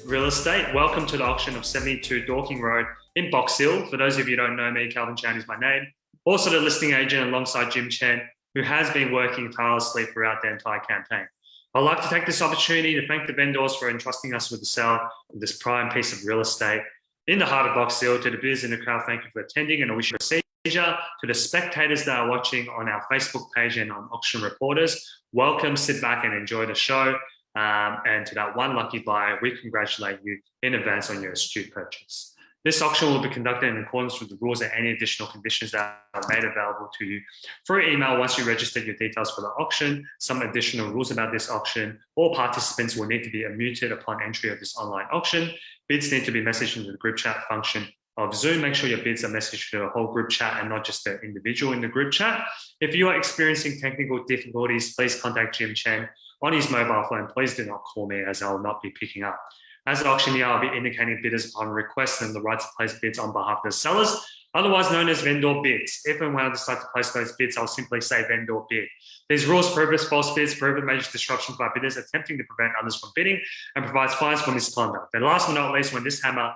Real estate. Welcome to the auction of 72 Dorking Road in Box Hill. For those of you who don't know me, Calvin Chan is my name. Also the listing agent alongside Chen, who has been working tirelessly throughout the entire campaign. I'd like to take this opportunity to thank the vendors for entrusting us with the sale of this prime piece of real estate in the heart of Box Hill. To the bidders in the crowd, thank you for attending, and I wish you a seizure. To the spectators that are watching on our Facebook page and on Auction Reporters, welcome, sit back and enjoy the show. And to that one lucky buyer, we congratulate you in advance on your astute purchase. This auction will be conducted in accordance with the rules and any additional conditions that are made available to you through email once you register your details for the auction. Some additional rules about this auction: all participants will need to be unmuted upon entry of this online auction. Bids need to be messaged into the group chat function of Zoom. Make sure your bids are messaged to the whole group chat and not just the individual in the group chat. If you are experiencing technical difficulties, please contact Chen on his mobile phone. Please do not call me, as I will not be picking up. As an auctioneer, I'll be indicating bidders upon request and the right to place bids on behalf of the sellers, otherwise known as vendor bids. If and when I decide to place those bids, I'll simply say vendor bid. These rules prohibit false bids, prohibit major disruptions by bidders attempting to prevent others from bidding, and provides fines for misconduct. And last but not least, when this hammer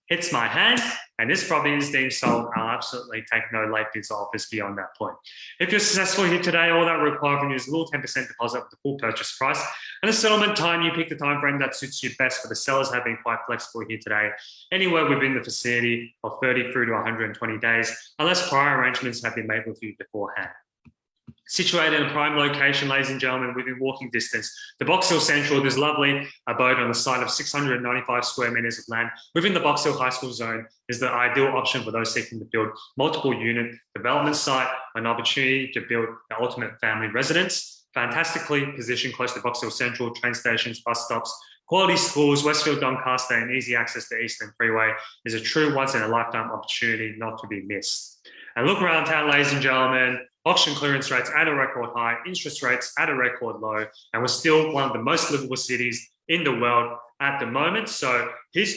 hits my hand and this property is deemed sold, I'll absolutely take no late bids or offers beyond that point. If you're successful here today, all that required from you is a little 10% deposit of the full purchase price, and the settlement time, you pick the time frame that suits you best. For the sellers have been quite flexible here today, anywhere within the vicinity of 30 through to 120 days, unless prior arrangements have been made with you beforehand. Situated in a prime location, ladies and gentlemen, within walking distance to Box Hill Central, this lovely abode on the site of 695 square metres of land within the Box Hill High School zone is the ideal option for those seeking to build multiple unit development site, an opportunity to build the ultimate family residence. Fantastically positioned close to Box Hill Central, train stations, bus stops, quality schools, Westfield, Doncaster, and easy access to Eastern Freeway is a true once-in-a-lifetime opportunity not to be missed. And look around town, ladies and gentlemen. Auction clearance rates at a record high, interest rates at a record low, and we're still one of the most livable cities in the world at the moment. So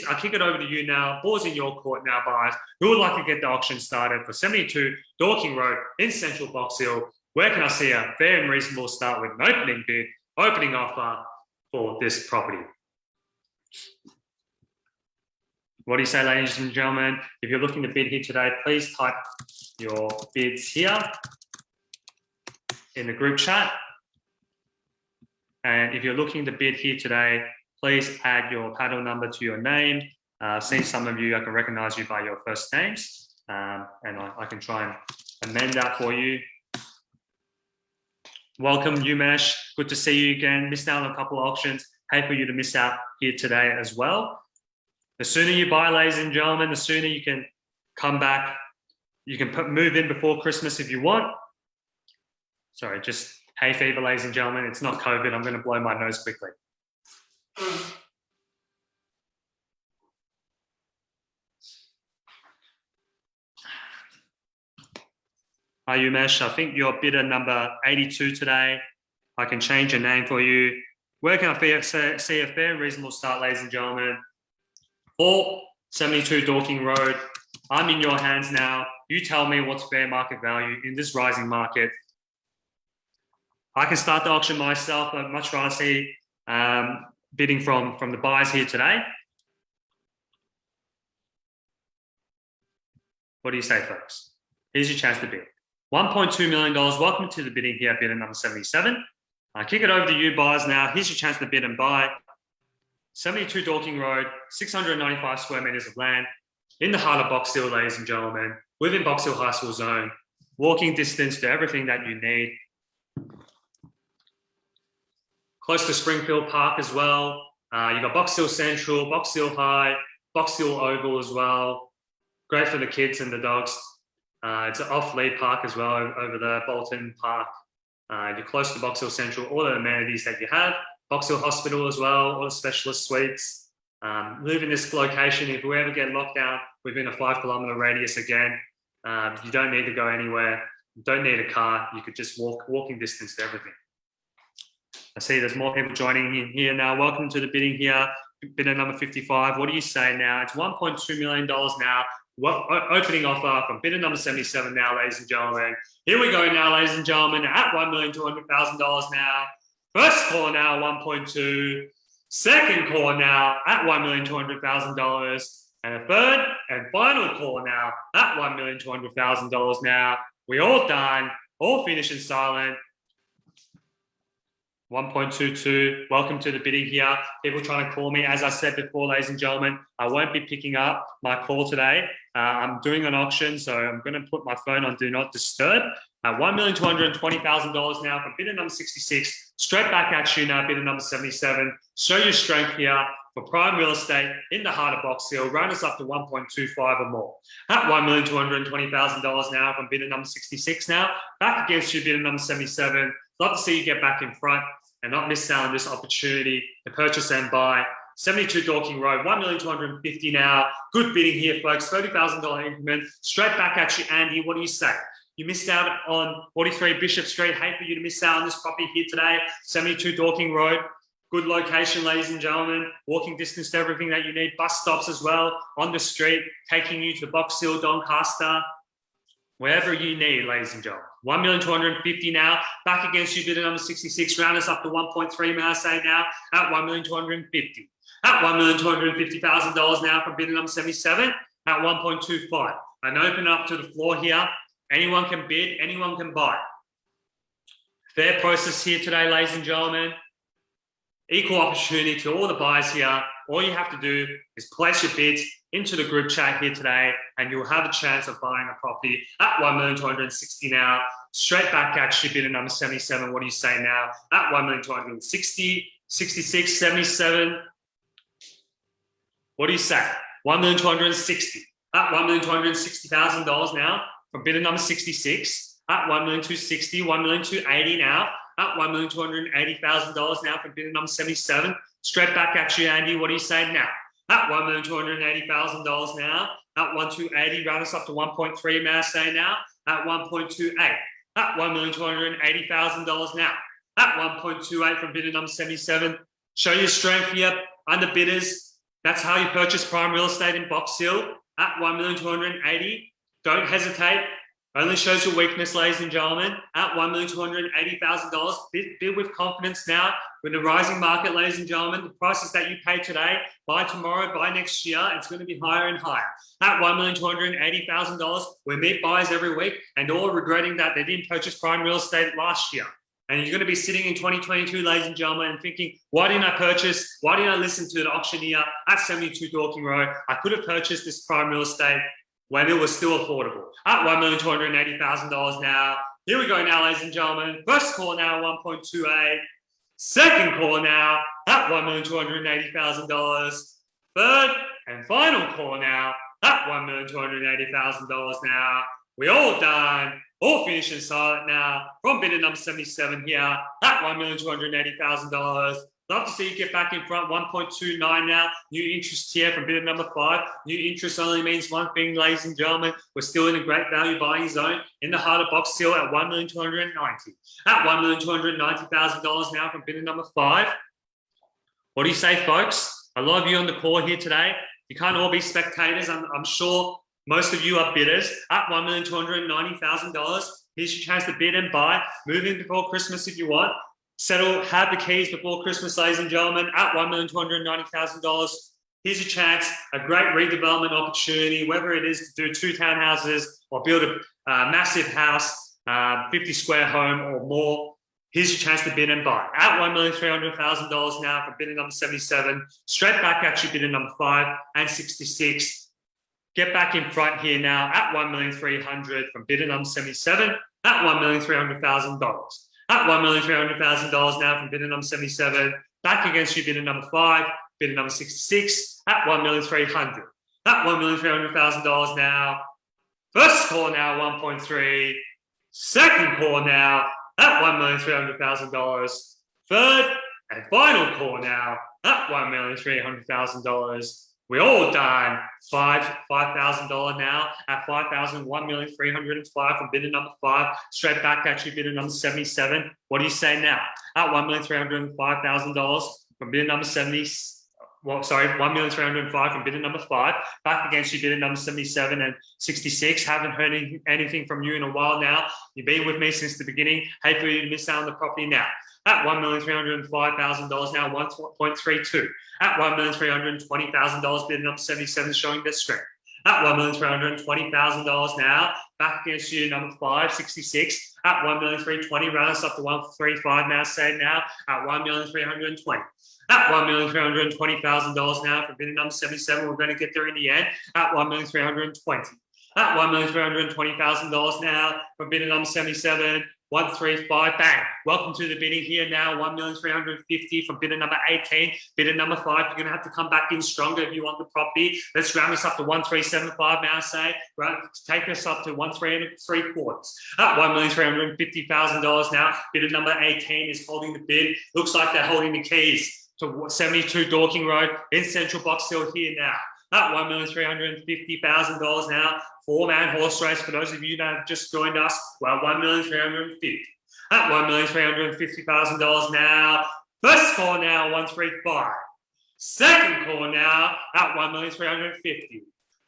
I'll kick it over to you now. Ball's in your court now, buyers. Who would like to get the auction started for 72 Dorking Road in Central Box Hill? Where can I see a fair and reasonable start with an opening bid, opening offer for this property? What do you say, ladies and gentlemen? If you're looking to bid here today, please type your bids here in the group chat. And if you're looking to bid here today, please add your paddle number to your name. See some of you, I can recognize you by your first names, and I can try and amend that for you. Welcome, Umesh. Good to see you again. Missed out on a couple of auctions. Hate for you to miss out here today as well. The sooner you buy, ladies and gentlemen, the sooner you can come back. You can move in before Christmas if you want. Sorry, just hay fever, ladies and gentlemen. It's not COVID. I'm going to blow my nose quickly. Hi, Umesh. I think you're bidder number 82 today. I can change your name for you. Where can I see a fair and reasonable start, ladies and gentlemen? For 72 Dorking Road. I'm in your hands now. You tell me what's fair market value in this rising market. I can start the auction myself. I'd much rather see bidding from the buyers here today. What do you say, folks? Here's your chance to bid. $1.2 million. Welcome to the bidding here, bidder number 77. I kick it over to you, buyers now. Here's your chance to bid and buy. 72 Dorking Road, 695 square metres of land in the heart of Box Hill, ladies and gentlemen, within Box Hill High School zone, walking distance to everything that you need. Close to Springfield Park as well. You've got Box Hill Central, Box Hill High, Box Hill Oval as well. Great for the kids and the dogs. It's an off-lead park as well over there, Bolton Park. You're close to Box Hill Central, all the amenities that you have. Box Hill Hospital as well, all the specialist suites. Live in this location. If we ever get locked down within a 5-kilometre radius again, you don't need to go anywhere. You don't need a car. You could just walking distance to everything. I see there's more people joining in here now. Welcome to the bidding here. Bidder number 55. What do you say now? It's $1.2 million now. Opening offer from bidder number 77 now, ladies and gentlemen. Here we go now, ladies and gentlemen, at $1,200,000 now. First call now, 1.2. Second call now at $1,200,000. And a third and final call now at $1,200,000 now. We all done, all finished and silent. 1.22. Welcome to the bidding here. People trying to call me. As I said before, ladies and gentlemen, I won't be picking up my call today. I'm doing an auction, so I'm going to put my phone on Do Not Disturb. $1,220,000 now from bidder number 66. Straight back at you now, bidder number 77. Show your strength here for prime real estate in the heart of Box Hill. Round us up to 1.25 or more. At $1,220,000 now from bidder number 66 now. Back against you, bidder number 77. Love to see you get back in front and not miss out on this opportunity to purchase and buy. 72 Dorking Road, $1,250,000 now. Good bidding here, folks. $30,000 increment. Straight back at you, Andy. What do you say? You missed out on 43 Bishop Street. Hate for you to miss out on this property here today. 72 Dorking Road. Good location, ladies and gentlemen. Walking distance to everything that you need. Bus stops as well on the street, taking you to Box Hill, Doncaster, wherever you need, ladies and gentlemen. $1,250,000 now. Back against you, bidder number 66. Round us up to 1.3, may I say now, at $1,250,000. At $1,250,000 now from bidder number 77 at 1.25. And open up to the floor here. Anyone can bid, anyone can buy. Fair process here today, ladies and gentlemen. Equal opportunity to all the buyers here. All you have to do is place your bids into the group chat here today, and you'll have a chance of buying a property at $1,260,000 now. Straight back at you, bidder number 77. What do you say now? At $1,260,000, 66, 77. What do you say? $1,260,000 at $1,260,000 now from bidder number 66 at $1,260,000, $1,280,000 now at $1,280,000 now from bidder number 77. Straight back at you, Andy. What do you say now? At $1,280,000 now at $1,280,000. Round us up to 1.3, may I say now? At 1.28. At $1,280,000 now at 1.28 from bidder number 77. Show your strength here under bidders. That's how you purchase prime real estate in Box Hill at $1,280,000. Don't hesitate. Only shows your weakness, ladies and gentlemen. At $1,280,000. Bid with confidence now. With the rising market, ladies and gentlemen, the prices that you pay today, buy tomorrow, buy next year, it's going to be higher and higher. At $1,280,000, we meet buyers every week and all regretting that they didn't purchase prime real estate last year. And you're going to be sitting in 2022, ladies and gentlemen, and thinking, why didn't I purchase? Why didn't I listen to the auctioneer at 72 Dorking Road? I could have purchased this prime real estate when it was still affordable. At $1,280,000 now. Here we go now, ladies and gentlemen. First call now, 1.28. Second call now at $1,280,000. Third and final call now at $1,280,000 now. We all done. All finished and silent now from bidder number 77 here at $1,280,000. Love to see you get back in front. 1.29 now. New interest here from bidder number 5. New interest only means one thing, ladies and gentlemen. We're still in a great value buying zone in the heart of Box Hill at $1,290,000. At $1,290,000 now from bidder number 5. What do you say, folks? A lot of you on the call here today. You can't all be spectators. I'm sure most of you are bidders at $1,290,000. Here's your chance to bid and buy. Move in before Christmas if you want. Settle, have the keys before Christmas, ladies and gentlemen, at $1,290,000. Here's your chance, a great redevelopment opportunity, whether it is to do 2 townhouses or build a massive house, 50 square home or more. Here's your chance to bid and buy. At $1,300,000 now for bidder number 77. Straight back at you, bidder number 5 and 66. Get back in front here now at $1,300,000 from bidder number 77 at $1,300,000. At $1,300,000 now from bidder number 77. Back against you, bidder number 5, bidder number 66 at $1,300,000. At $1,300,000 now. First call now, 1.3. Second call now at $1,300,000. Third and final call now at $1,300,000. We all done. $5,000 now at $5,001,305 from bidder number 5. Straight back at you, bidder number 77. What do you say now? At $1,305,000 from bidder number 70. $1,305,000 from bidder number 5. Back against you, bidder number 77 and 66. Haven't heard anything from you in a while now. You've been with me since the beginning. Hate for you to miss out on the property now. At $1,305,000 now, 1.32. At $1,320,000, bid number 77 showing their strength. At $1,320,000 now, back against you, number 566. At $1,320,000, round us up to 135 now, say now, at $1,320,000. At $1,320,000 now for bid number 77, we're going to get there in the end, at $1,320,000. At $1,320,000 now for bid number 77, 135, bang. Welcome to the bidding here now, 1,350,000 from bidder number 18. Bidder number 5, you're going to have to come back in stronger if you want the property. Let's round this up to 1,375 now, say. Right, take us up to 1,375. At $1,350,000 now, bidder number 18 is holding the bid. Looks like they're holding the keys to 72 Dorking Road in central Boxhill here now. At $1,350,000 now, 4-man horse race. For those of you that have just joined us, well, $1,350,000. At $1,350,000 now, first call now, 135. Second call now, at $1,350,000.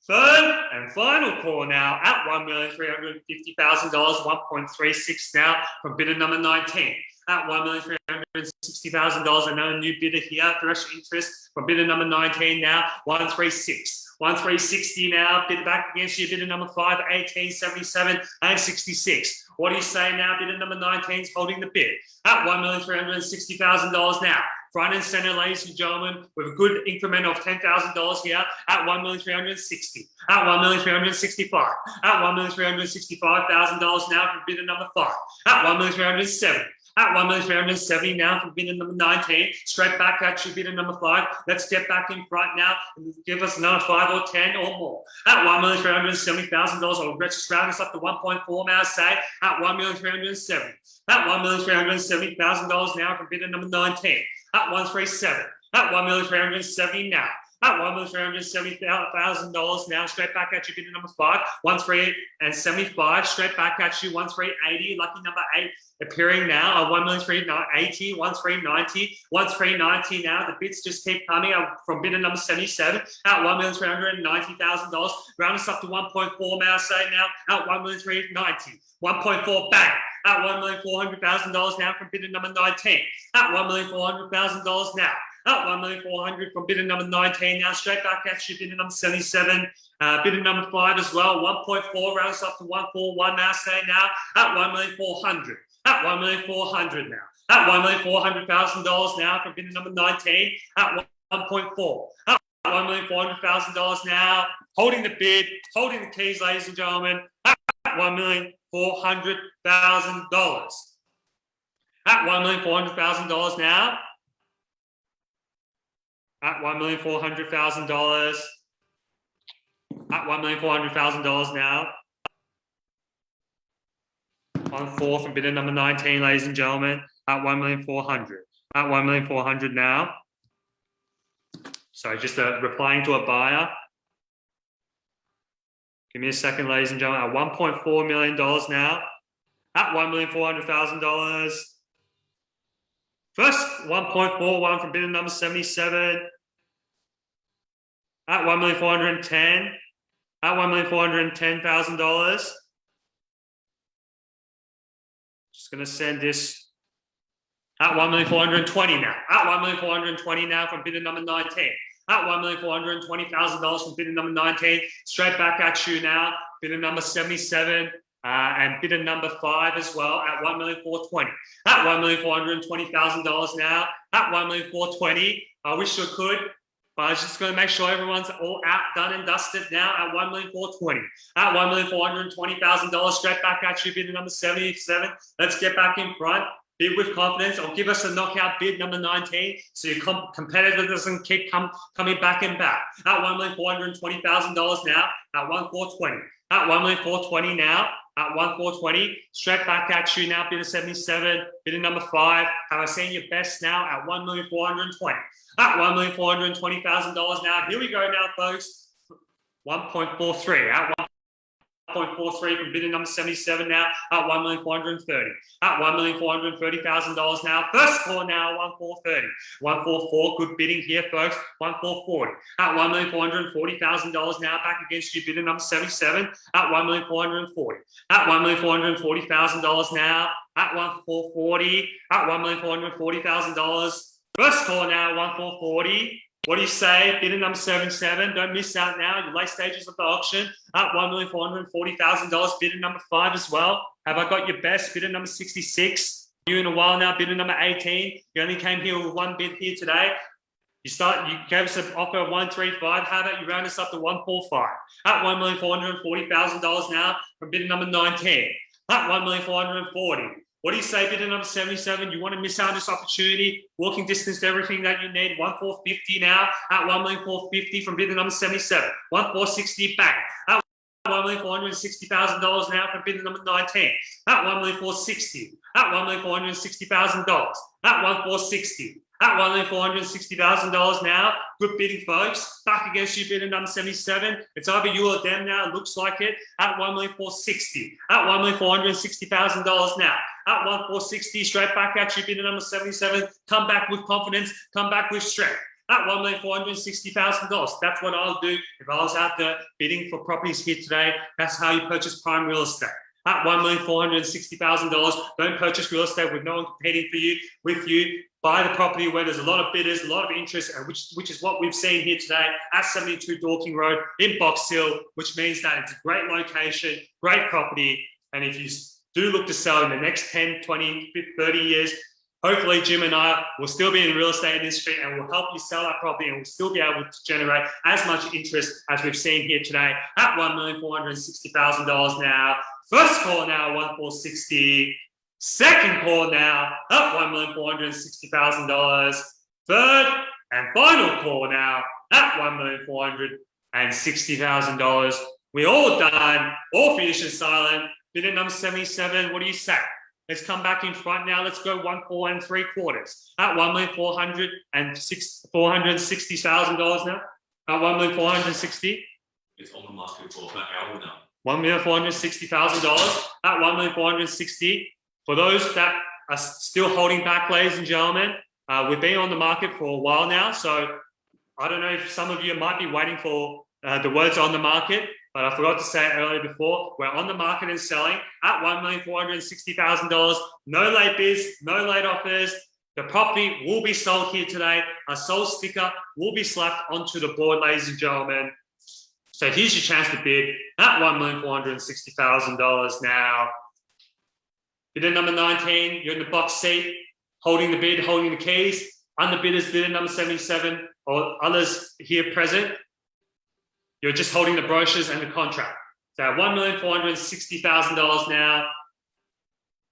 Third and final call now, at $1,350,000, 1.36 now from bidder number 19. At $1,360,000, another new bidder here, fresh interest from bidder number 19 now, 136. 1,360 now, bid back against you, bidder number 5, 18, 77, and 66. What do you say now? Bidder number 19 is holding the bid at $1,360,000 now. Front and center, ladies and gentlemen, with a good increment of $10,000 here at $1,360,000, at $1,365,000, at $1,365,000 now from bidder number 5, at $1,370,000. At $1,370,000 now from bidder number 19, straight back at you, bidder number 5. Let's get back in front now and give us another 5 or 10 or more. At $1,370,000, I'll just round this up to 1.4 now, say, at $1,370,000. At $1,370,000 now from bidder number 19, at 137. At $1,370,000 now. At $1,370,000 now, straight back at you, bidder number 5, 1,375, straight back at you, 1,380, lucky number 8 appearing now, at 1,380, 1,390, 1,390 now, the bids just keep coming up from bidder number 77, at $1,390,000, round us up to 1.4 now, say now, at 1,390, 1.4, bang, at $1,400,000 now from bidder number 19, at $1,400,000 now. At $1,400,000 from bidder number 19 now, straight back at you, bidder number 77, bidder number 5 as well, 1.4, rounds up to 141 now, say now, at $1,400,000, at $1,400,000 now, at $1,400,000 now from bidder number 19, at 1.4, at $1,400,000 now, holding the bid, holding the keys, ladies and gentlemen, at $1,400,000. At $1,400,000 now, at $1,400,000, at $1,400,000 now, on 4 from bidder number 19, ladies and gentlemen, at $1,400,000, at $1,400,000 now. So just replying to a buyer. Give me a second, ladies and gentlemen, at $1.4 million now, at $1,400,000. First, 1.41 from bidder number 77, at $1,410,000, at $1,410,000. Just going to send this at $1,420,000 now, at $1,420,000 now from bidder number 19, at $1,420,000 from bidder number 19, straight back at you now, bidder number 77, and bidder number 5 as well at $1,420,000. At $1,420,000 now. At $1,420,000. I wish I could, but I was just going to make sure everyone's all out, done and dusted now at $1,420,000. At $1,420,000, straight back at you, bidder number 77. Let's get back in front. Bid with confidence. I'll give us a knockout bid number 19, so your competitor doesn't keep coming back and back. At $1,420,000 now. At $1,420,000. At $1,420,000 now. At $1,420,000, straight back at you now, bidder 77, bidder number 5. Have I seen your best now at $1,420,000? At $1,420,000 now. Here we go now, folks. 1.43 at 1.43 from bidder number 77 now at $1,430,000. At $1,430,000 now. First call now, 1,430. 144, good bidding here, folks. 1,440. At $1,440,000 now, back against you, bidder number 77 at $1,440,000. At $1,440,000 now. At 1,440. At $1,440,000. First call now, 1,440. What do you say? Bidder number 77. Don't miss out now. Your late stages of the auction at $1,440,000. Bidder number 5 as well. Have I got your best? Bidder number 66. You in a while now. Bidder number 18. You only came here with one bid here today. You gave us an offer of 135. How about you round us up to 145? At $1,440,000 now from bidder number 19. At $1,440,000. What do you say, bidder number 77? You want to miss out on this opportunity? Walking distance to everything that you need. 1,450 now at $1,450,000 from bidder number 77. 1,460 bang. At $1,460,000 now from bidder number 19. At $1,460,000. At $1,460,000. At $1,460,000. At $1,460,000 now. Good bidding, folks. Back against you, bidder number 77. It's either you or them now. It looks like it. At $1,460,000. At $1,460,000 now. At $1,460,000, straight back at you, bidder number 77. Come back with confidence. Come back with strength. At $1,460,000. That's what I'll do if I was out there bidding for properties here today. That's how you purchase prime real estate. At $1,460,000, don't purchase real estate with no one competing with you. Buy the property where there's a lot of bidders, a lot of interest, and which is what we've seen here today at 72 Dorking Road in Box Hill, which means that it's a great location, great property. And if you do look to sell in the next 10, 20, 30 years, hopefully Jim and I will still be in the real estate industry and will help you sell that property, and we'll still be able to generate as much interest as we've seen here today at $1,460,000 now. First call now, 1,460,000. Second call now at $1,460,000. Third and final call now at $1,460,000. We all done, all finished and silent. Bidder number 77, what do you say? Let's come back in front now. Let's go 1,4 3/4 at $1,460,000 now. At $1,460,000. It's on the market for an hour now. $1,460,000 at $1,460,000. For those that are still holding back, ladies and gentlemen, we've been on the market for a while now. So I don't know if some of you might be waiting for the words on the market, but I forgot to say it earlier before. We're on the market and selling at $1,460,000. No late bids, no late offers. The property will be sold here today. A sold sticker will be slapped onto the board, ladies and gentlemen. So here's your chance to bid at $1,460,000 now. Bidder number 19, you're in the box seat, holding the bid, holding the keys. Underbidders, bidder number 77, or others here present, you're just holding the brochures and the contract. So $1,460,000 now.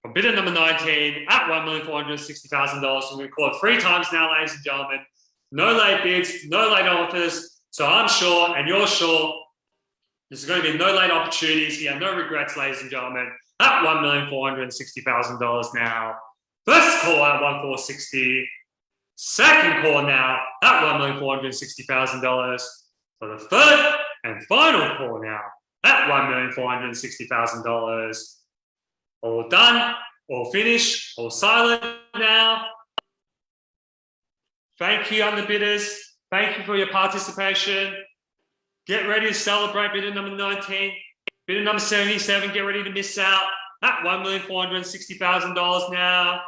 For bidder number 19 at $1,460,000. So we're going to call it 3 times now, ladies and gentlemen. No late bids, no late offers. So I'm sure, and you're sure, there's going to be no late opportunities here, no regrets, ladies and gentlemen. At $1,460,000 now. First call at $1,460,000. Second call now at $1,460,000. For the third and final call now at $1,460,000. All done, all finished, all silent now. Thank you, underbidders. Thank you for your participation. Get ready to celebrate bidder number 19. Bidder number 77, get ready to miss out at $1,460,000 now.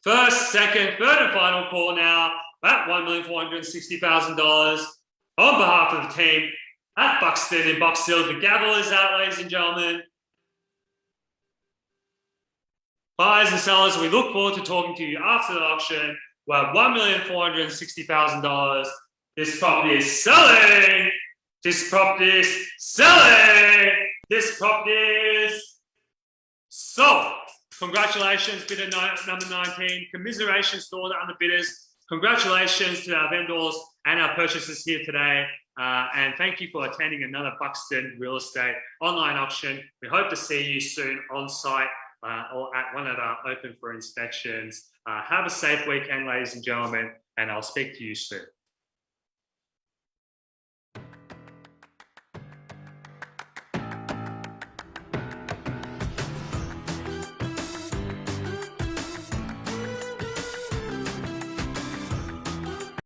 First, second, third and final call now at $1,460,000. On behalf of the team at Buxton in Box Hill, the gavel is out, ladies and gentlemen. Buyers and sellers, we look forward to talking to you after the auction. We're at $1,460,000. This property is selling. This property is selling. This property is sold. Congratulations, bidder number 19. Commiserations to all the underbidders. Congratulations to our vendors and our purchasers here today. And thank you for attending another Buxton real estate online auction. We hope to see you soon on site or at one of our open for inspections. Have a safe weekend, ladies and gentlemen, and I'll speak to you soon.